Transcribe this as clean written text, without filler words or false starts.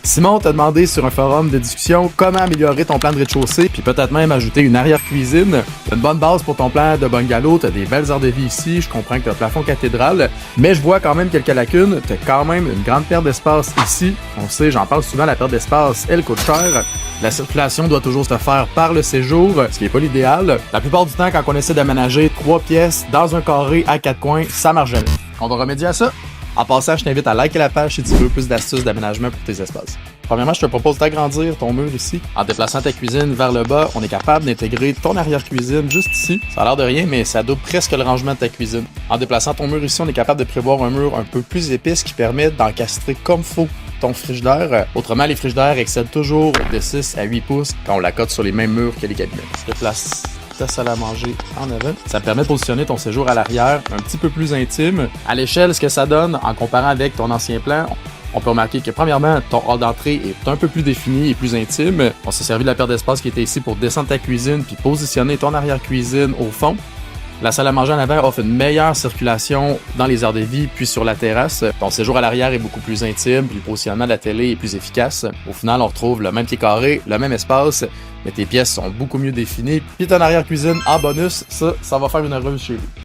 Simon t'a demandé sur un forum de discussion comment améliorer ton plan de rez-de-chaussée, puis peut-être même ajouter une arrière-cuisine. T'as une bonne base pour ton plan de bungalow, t'as des belles heures de vie ici, je comprends que t'as le plafond cathédrale, mais je vois quand même quelques lacunes, t'as quand même une grande perte d'espace ici. On sait, j'en parle souvent, la perte d'espace, elle coûte cher. La circulation doit toujours se faire par le séjour, ce qui n'est pas l'idéal. La plupart du temps, quand on essaie d'aménager 3 pièces dans un carré à 4 coins, ça marche jamais. On va remédier à ça. En passant, je t'invite à liker la page si tu veux plus d'astuces d'aménagement pour tes espaces. Premièrement, je te propose d'agrandir ton mur ici. En déplaçant ta cuisine vers le bas, on est capable d'intégrer ton arrière-cuisine juste ici. Ça a l'air de rien, mais ça double presque le rangement de ta cuisine. En déplaçant ton mur ici, on est capable de prévoir un mur un peu plus épais, ce qui permet d'encastrer comme faut ton frigidaire. Autrement, les frigidaires excèdent toujours de 6 à 8 pouces quand on la cote sur les mêmes murs que les cabinets. Je déplace ta salle à manger en avant. Ça te permet de positionner ton séjour à l'arrière un petit peu plus intime. À l'échelle, ce que ça donne en comparant avec ton ancien plan, on peut remarquer que premièrement, ton hall d'entrée est un peu plus défini et plus intime. On s'est servi de la perte d'espace qui était ici pour descendre ta cuisine puis positionner ton arrière-cuisine au fond. La salle à manger en avant offre une meilleure circulation dans les aires de vie puis sur la terrasse. Ton séjour à l'arrière est beaucoup plus intime puis le positionnement de la télé est plus efficace. Au final, on retrouve le même pied carré, le même espace, mais tes pièces sont beaucoup mieux définies. Puis ton arrière-cuisine en bonus, ça va faire une heureuse chez vous.